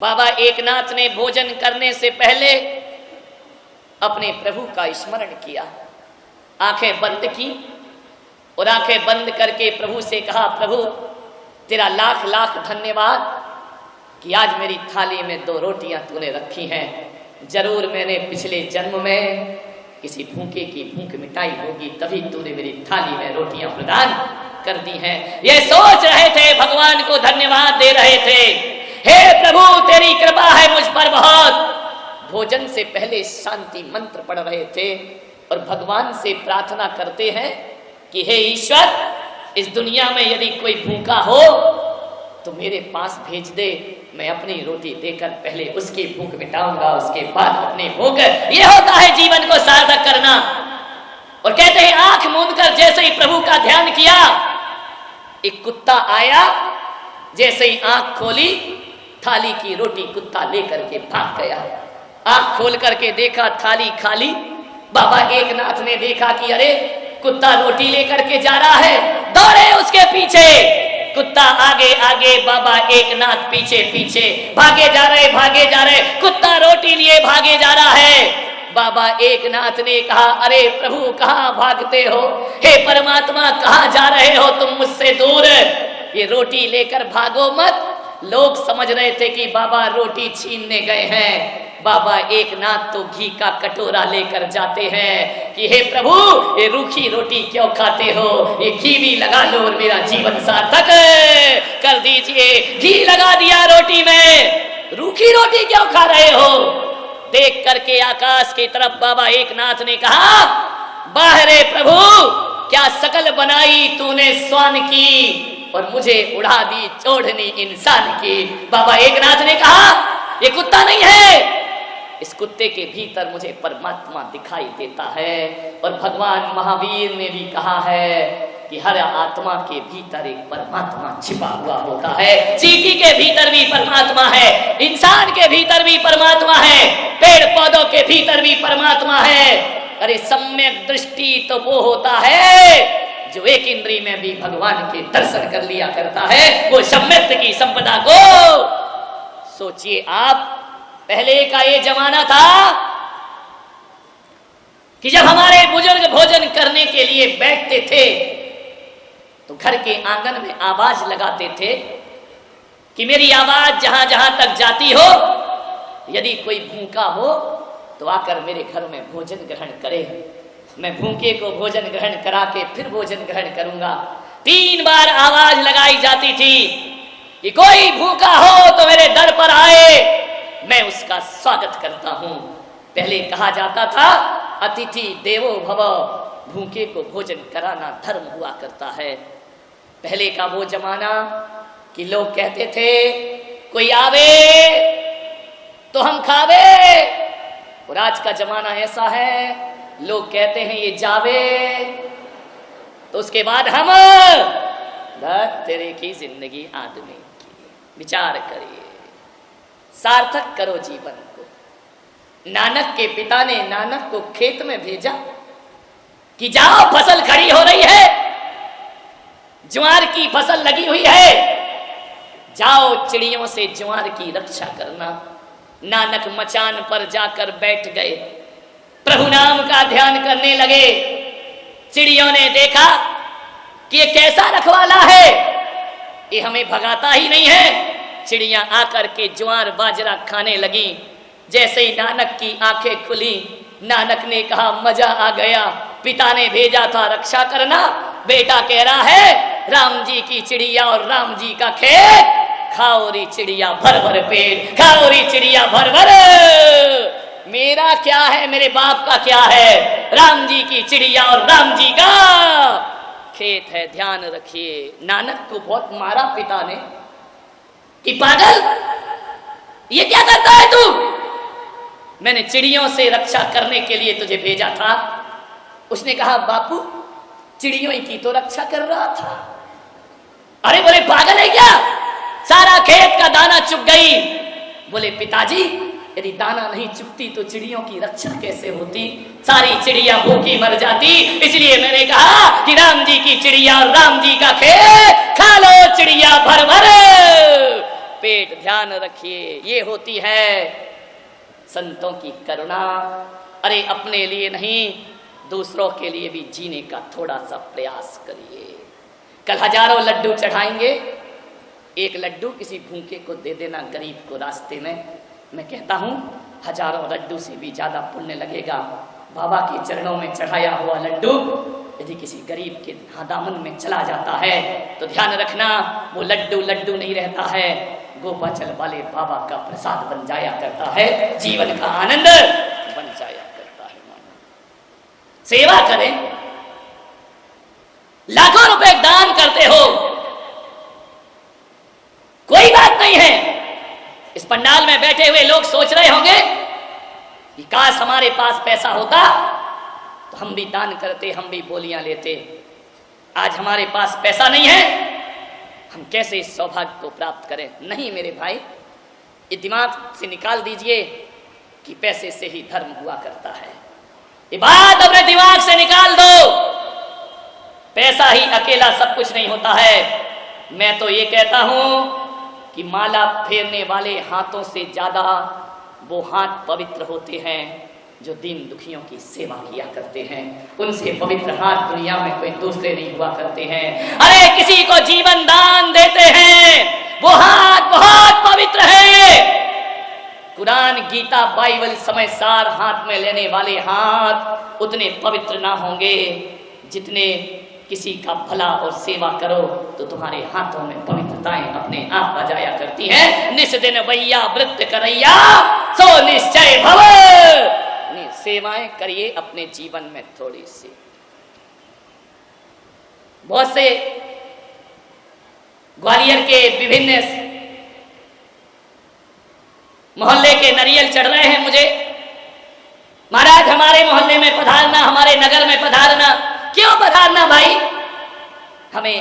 बाबा एकनाथ ने भोजन करने से पहले अपने प्रभु का स्मरण किया, आंखें बंद की और आंखें बंद करके प्रभु से कहा, प्रभु तेरा लाख लाख धन्यवाद कि आज मेरी थाली में 2 रोटियां तूने रखी हैं। जरूर मैंने पिछले जन्म में किसी भूखे की भूख मिटाई होगी, तभी तूने मेरी थाली में रोटियां प्रदान कर दी हैं। ये सोच रहे थे, भगवान को धन्यवाद दे रहे थे, हे प्रभु तेरी कृपा है मुझ पर बहुत। भोजन से पहले शांति मंत्र पढ़ रहे थे और भगवान से प्रार्थना करते हैं कि हे ईश्वर, इस दुनिया में यदि कोई भूखा हो तो मेरे पास भेज दे, मैं अपनी रोटी देकर पहले उसकी भूख मिटाऊंगा, उसके बाद अपनी भूख। ये होता है जीवन को सार्थक करना। और कहते हैं आंख मूंद कर जैसे ही प्रभु का ध्यान किया, एक कुत्ता आया, जैसे ही आंख खोली थाली की रोटी कुत्ता लेकर के भाग गया। आंख खोल करके देखा थाली खाली। बाबा एकनाथ ने देखा कि अरे कुत्ता रोटी लेकर के जा रहा है, दौड़े उसके पीछे। कुत्ता आगे आगे, बाबा एकनाथ पीछे पीछे, भागे जा रहे, कुत्ता रोटी लिए भागे जा रहा है। बाबा एकनाथ ने कहा, अरे प्रभु कहाँ भागते हो, हे परमात्मा कहाँ जा रहे हो तुम मुझसे दूर, ये रोटी लेकर भागो मत। लोग समझ रहे थे कि बाबा रोटी छीनने गए हैं। बाबा एकनाथ तो घी का कटोरा लेकर जाते हैं कि हे प्रभु ये रूखी रोटी क्यों खाते हो, ये घी भी लगा लो और मेरा जीवन सार्थक कर दीजिए। घी लगा दिया रोटी में, रूखी रोटी क्यों खा रहे हो। देख करके आकाश की तरफ बाबा एकनाथ ने कहा, बाहरे प्रभु क्या शकल बनाई तूने स्वान की और मुझे उड़ा दी चोढ़नी इंसान की। बाबा एकनाथ ने कहा, ये कुत्ता नहीं है, इस कुत्ते के भीतर मुझे परमात्मा दिखाई देता है। और भगवान महावीर ने भी कहा है कि हर आत्मा के भीतर एक परमात्मा छिपा हुआ होता है। चींटी के भीतर भी परमात्मा है, इंसान के भीतर भी परमात्मा है, पेड़ पौधों के भीतर भी परमात्मा है। अरे सम्यक दृष्टि तो वो होता है जो एक इंद्री में भी भगवान के दर्शन कर लिया करता है, वो सम्यक की संपदा को। सोचिए आप, पहले का ये जमाना था कि जब हमारे बुजुर्ग भोजन करने के लिए बैठते थे तो घर के आंगन में आवाज लगाते थे कि मेरी आवाज जहां जहां तक जाती हो, यदि कोई भूखा हो तो आकर मेरे घर में भोजन ग्रहण करे। मैं भूखे को भोजन ग्रहण करा के फिर भोजन ग्रहण करूंगा। 3 बार आवाज लगाई जाती थी कि कोई भूखा हो तो मेरे दर पर आए, मैं उसका स्वागत करता हूं। पहले कहा जाता था अतिथि देवो भव, भूखे को भोजन कराना धर्म हुआ करता है। पहले का वो जमाना कि लोग कहते थे कोई आवे तो हम खावे, और आज का जमाना ऐसा है लोग कहते हैं ये जावे तो उसके बाद हम। तेरे की जिंदगी आदमी की, विचार करिए, सार्थक करो जीवन को। नानक के पिता ने नानक को खेत में भेजा कि जाओ फसल खड़ी हो रही है, ज्वार की फसल लगी हुई है, जाओ चिड़ियों से ज्वार की रक्षा करना। नानक मचान पर जाकर बैठ गए, प्रभु नाम का ध्यान करने लगे। चिड़ियों ने देखा कि ये कैसा रखवाला है, ये हमें भगाता ही नहीं है। चिड़ियां आकर के ज्वार बाजरा खाने लगी। जैसे ही नानक की आंखें खुली, नानक ने कहा मजा आ गया, पिता ने भेजा था रक्षा करना, बेटा कह रहा है राम जी की चिड़िया और राम जी का खेत, खाओ री चिड़िया भर भर पेट, खाओ री चिड़िया भर भर। मेरा क्या है, मेरे बाप का क्या है, राम जी की चिड़िया और राम जी का खेत है। ध्यान रखिए, नानक को बहुत मारा पिता ने कि पागल ये क्या करता है तू, मैंने चिड़ियों से रक्षा करने के लिए तुझे भेजा था। उसने कहा बापू चिड़ियों की तो रक्षा कर रहा था। अरे बोले पागल है क्या, सारा खेत का दाना चुग गई। बोले पिताजी यदि दाना नहीं चुगती तो चिड़ियों की रक्षा कैसे होती, सारी चिड़िया भूखी मर जाती। इसलिए मैंने कहा कि राम जी की चिड़िया और राम जी का खेत, खा लो चिड़िया भर भर। पेट। ध्यान रखिए, ये होती है संतों की करुणा। अरे अपने लिए नहीं, दूसरों के लिए भी जीने का थोड़ा सा प्रयास करिए। कल हजारों लड्डू चढ़ाएंगे, एक लड्डू किसी भूखे को दे देना, गरीब को रास्ते में। मैं कहता हूं हजारों लड्डू से भी ज्यादा पुण्य लगेगा बाबा के चरणों में चढ़ाया हुआ लड्डू यदि किसी गरीब के दामन में चला जाता है तो ध्यान रखना वो लड्डू लड्डू नहीं रहता है, गोपाचल वाले बाबा का प्रसाद बन जाया करता है, जीवन का आनंद बन जाया करता है। सेवा करें, लाखों रुपए दान करते हो, कोई बात नहीं है। इस पंडाल में बैठे हुए लोग सोच रहे होंगे कि काश हमारे पास पैसा होता तो हम भी दान करते, हम भी बोलियां लेते। आज हमारे पास पैसा नहीं है, हम कैसे इस सौभाग्य को प्राप्त करें? नहीं मेरे भाई, ये दिमाग से निकाल दीजिए कि पैसे से ही धर्म हुआ करता है। ये बात अपने दिमाग से निकाल दो, पैसा ही अकेला सब कुछ नहीं होता है। मैं तो ये कहता हूं कि माला फेरने वाले हाथों से ज्यादा वो हाथ पवित्र होते हैं जो दीन दुखियों की सेवा किया करते हैं। उनसे पवित्र हाथ दुनिया में कोई दूसरे नहीं हुआ करते हैं। अरे किसी को जीवन दान देते हैं, वो हाथ बहुत पवित्र है। कुरान, गीता, बाइबल समय सार हाथ में लेने वाले हाथ उतने पवित्र ना होंगे जितने किसी का भला और सेवा करो तो तुम्हारे हाथों में पवित्रताएं अपने आप आ जाया करती हैं। निस्दिन भैया वृत्त करैया सो निश्चय भव। सेवाएं करिए अपने जीवन में थोड़ी सी। बहुत से ग्वालियर के विभिन्न मोहल्ले के नरियल चढ़ रहे हैं मुझे, महाराज हमारे मोहल्ले में पधारना, हमारे नगर में पधारना। क्यों पधारना भाई? हमें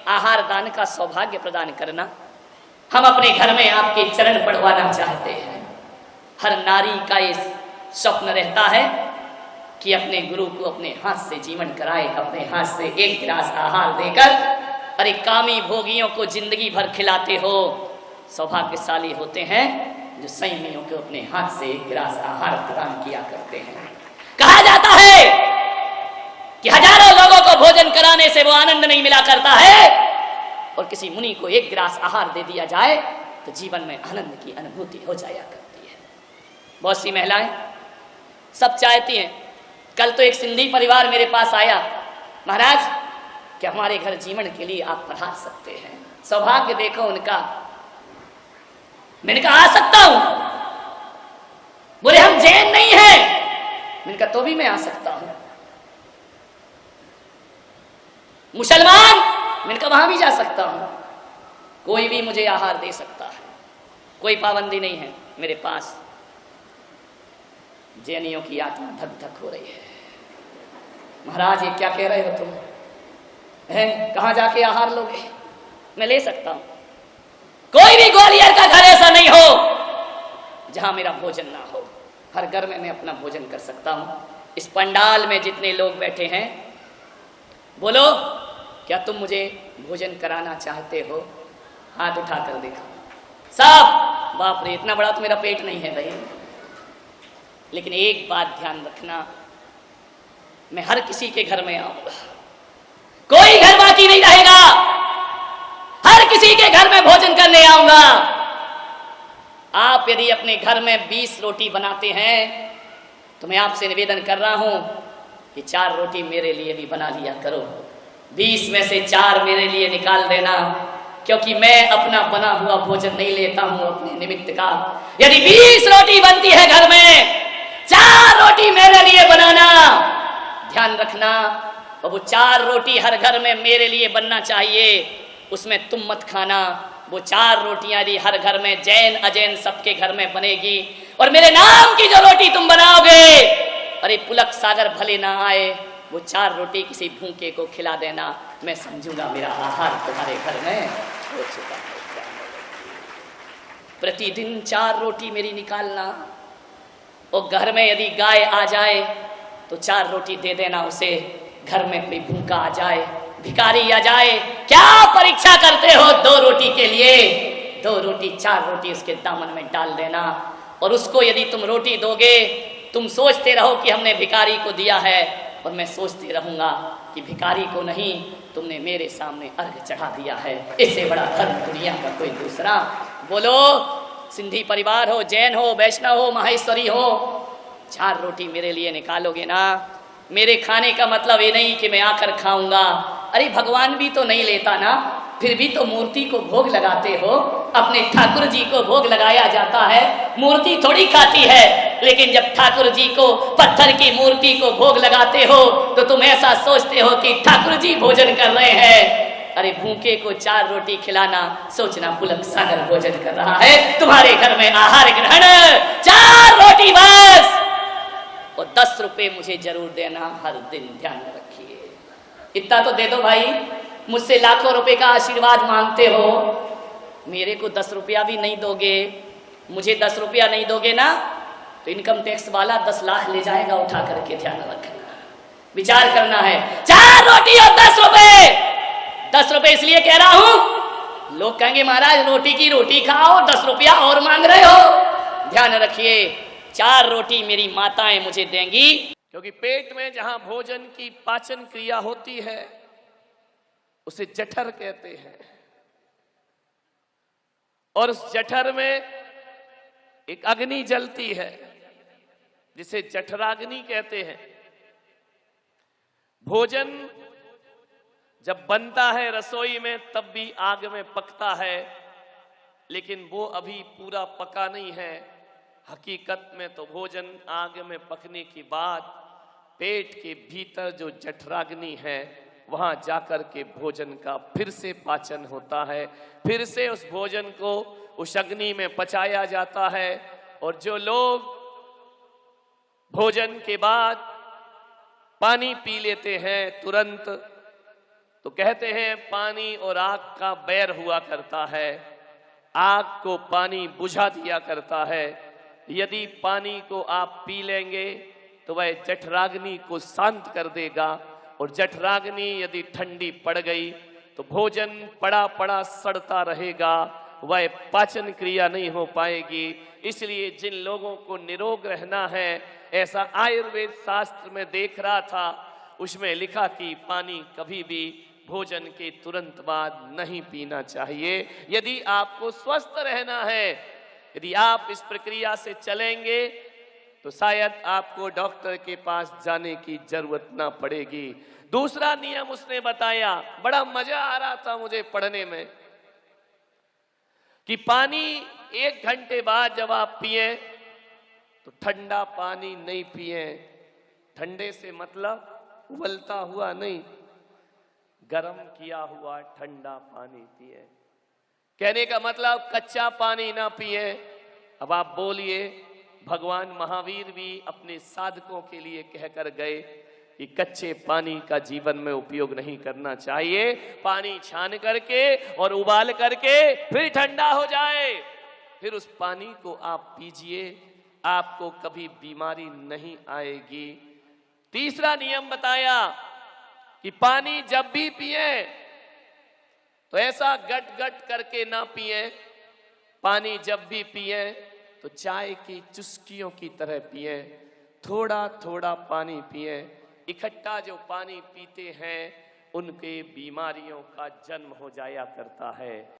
आहार दान का सौभाग्य प्रदान करना। हम अपने घर में आपके चरण बढ़वाना चाहते हैं। हर नारी का इस स्वप्न रहता है कि अपने गुरु को अपने हाथ से जीवन कराए, अपने हाथ से एक गिलास आहार देकर। अरे कामी भोगियों को जिंदगी भर खिलाते हो, सौभाग्यशाली होते हैं जो संयमियों को अपने हाथ से एक गिलास आहार प्रदान किया करते हैं। कहा जाता है कि हजारों लोगों को भोजन कराने से वो आनंद नहीं मिला करता है, और किसी मुनि को एक गिलास आहार दे दिया जाए तो जीवन में आनंद की अनुभूति हो जाया करती है। बहुत सी महिलाएं सब चाहती हैं। कल तो एक सिंधी परिवार मेरे पास आया, महाराज क्या हमारे घर जीवन के लिए आप पधार सकते हैं? सौभाग्य देखो उनका। मैंने कहा आ सकता हूं। बोले हम जैन नहीं है। मैंने कहा तो भी मैं आ सकता हूं। मुसलमान? मैंने कहा वहां भी जा सकता हूं। कोई भी मुझे आहार दे सकता है, कोई पाबंदी नहीं है मेरे पास। जैनियों की आत्मा धक धक हो रही है। महाराज ये क्या कह रहे हो तुम? हैं कहां जाके आहार लोगे? मैं ले सकता हूं। कोई भी ग्वालियर का घर ऐसा नहीं हो जहां मेरा भोजन ना हो। हर घर में मैं अपना भोजन कर सकता हूं। इस पंडाल में जितने लोग बैठे हैं, बोलो क्या तुम मुझे भोजन कराना चाहते हो? हाथ उठाकर देखो सब। बाप रे, इतना बड़ा तो मेरा पेट नहीं है भाई। लेकिन एक बात ध्यान रखना, मैं हर किसी के घर में आऊंगा, कोई घर बाकी नहीं रहेगा। हर किसी के घर में भोजन करने आऊंगा। आप यदि अपने घर में 20 रोटी बनाते हैं तो मैं आपसे निवेदन कर रहा हूं कि 4 रोटी मेरे लिए भी बना लिया करो। 20 में से 4 मेरे लिए निकाल देना, क्योंकि मैं अपना बना हुआ भोजन नहीं लेता हूं अपने निमित्त का। यदि 20 रोटी बनती है घर में, 4 रोटी मेरे लिए बनाना। ध्यान रखना, और वो 4 रोटी हर घर में मेरे लिए बनना चाहिए। उसमें तुम मत खाना। वो 4 रोटियां यदि हर घर में जैन अजैन सबके घर में बनेगी, और मेरे नाम की जो रोटी तुम बनाओगे, अरे पुलक सागर भले ना आए, वो 4 रोटी किसी भूखे को खिला देना। मैं समझूंगा मेरा आहार तुम्हारे घर में हो चुका है। प्रतिदिन 4 रोटी मेरी निकालना। और घर में यदि गाय आ जाए तो 4 रोटी दे देना उसे। घर में कोई भूखा आ जाए, भिखारी आ जाए, क्या परीक्षा करते हो 2 रोटी के लिए? 2 रोटी 4 रोटी उसके दामन में डाल देना, और उसको यदि तुम रोटी दोगे, तुम सोचते रहो कि हमने भिखारी को दिया है, और मैं सोचते रहूंगा कि भिखारी को नहीं, तुमने मेरे सामने अर्घ चढ़ा दिया है। इससे बड़ा धर्म दुनिया का कोई दूसरा। बोलो, सिंधी परिवार हो, जैन हो, वैष्णव हो, माहेश्वरी हो, 4 रोटी मेरे लिए निकालोगे ना? मेरे खाने का मतलब ये नहीं कि मैं आकर खाऊंगा। अरे भगवान भी तो नहीं लेता ना, फिर भी तो मूर्ति को भोग लगाते हो। अपने ठाकुर जी को भोग लगाया जाता है, मूर्ति थोड़ी खाती है। लेकिन जब ठाकुर जी को, पत्थर की मूर्ति को भोग लगाते हो, तो तुम ऐसा सोचते हो कि ठाकुर जी भोजन कर रहे हैं। अरे भूखे को 4 रोटी खिलाना, सोचना पुलक सागर भोजन कर रहा है। तुम्हारे घर में आहार ग्रहण 4 रोटी बस, और 10 रुपए मुझे जरूर देना हर दिन, ध्यान रखिए। इतना तो दे दो भाई, मुझसे लाखों रुपए का आशीर्वाद मांगते हो, मेरे को 10 रुपया भी नहीं दोगे, मुझे 10 रुपया नहीं दोगे ना, तो इनकम टैक्स वाला 10 लाख ले जाएगा उठा करके। ध्यान रखना, विचार करना है। 4 रोटी और 10 रुपए, 10 रुपए इसलिए कह रहा हूं, लोग कहेंगे महाराज रोटी की रोटी खाओ, 10 रुपया और मांग रहे हो। ध्यान रखिए, 4 रोटी मेरी माताएं मुझे देंगी, क्योंकि पेट में जहां भोजन की पाचन क्रिया होती है उसे जठर कहते हैं, और उस जठर में एक अग्नि जलती है जिसे जठराग्नि कहते हैं। भोजन जब बनता है रसोई में तब भी आग में पकता है, लेकिन वो अभी पूरा पका नहीं है। हकीकत में तो भोजन आग में पकने के बाद पेट के भीतर जो जठराग्नि है वहां जाकर के भोजन का फिर से पाचन होता है, फिर से उस भोजन को उस अग्नि में पचाया जाता है। और जो लोग भोजन के बाद पानी पी लेते हैं तुरंत, तो कहते हैं पानी और आग का बैर हुआ करता है, आग को पानी बुझा दिया करता है। यदि पानी को आप पी लेंगे तो वह जठराग्नि को शांत कर देगा, और जठराग्नि यदि ठंडी पड़ गई तो भोजन पड़ा पड़ा सड़ता रहेगा, वह पाचन क्रिया नहीं हो पाएगी। इसलिए जिन लोगों को निरोग रहना है, ऐसा आयुर्वेद शास्त्र में देख रहा था, उसमें लिखा कि पानी कभी भी भोजन के तुरंत बाद नहीं पीना चाहिए। यदि आपको स्वस्थ रहना है, यदि आप इस प्रक्रिया से चलेंगे, तो शायद आपको डॉक्टर के पास जाने की जरूरत ना पड़ेगी। दूसरा नियम उसने बताया, बड़ा मजा आ रहा था मुझे पढ़ने में, कि पानी 1 घंटे बाद जब आप पिए तो ठंडा पानी नहीं पिए। ठंडे से मतलब उबलता हुआ नहीं, गरम किया हुआ ठंडा पानी पिए। कहने का मतलब कच्चा पानी ना पिए। अब आप बोलिए, भगवान महावीर भी अपने साधकों के लिए कहकर गए कि कच्चे पानी का जीवन में उपयोग नहीं करना चाहिए, पानी छान करके और उबाल करके फिर ठंडा हो जाए, फिर उस पानी को आप पीजिए, आपको कभी बीमारी नहीं आएगी। तीसरा नियम बताया कि पानी जब भी पिए तो ऐसा गट गट करके ना पिए। पानी जब भी पिए तो चाय की चुस्कियों की तरह पिए, थोड़ा थोड़ा पानी पिए। इकट्ठा जो पानी पीते हैं उनके बीमारियों का जन्म हो जाया करता है।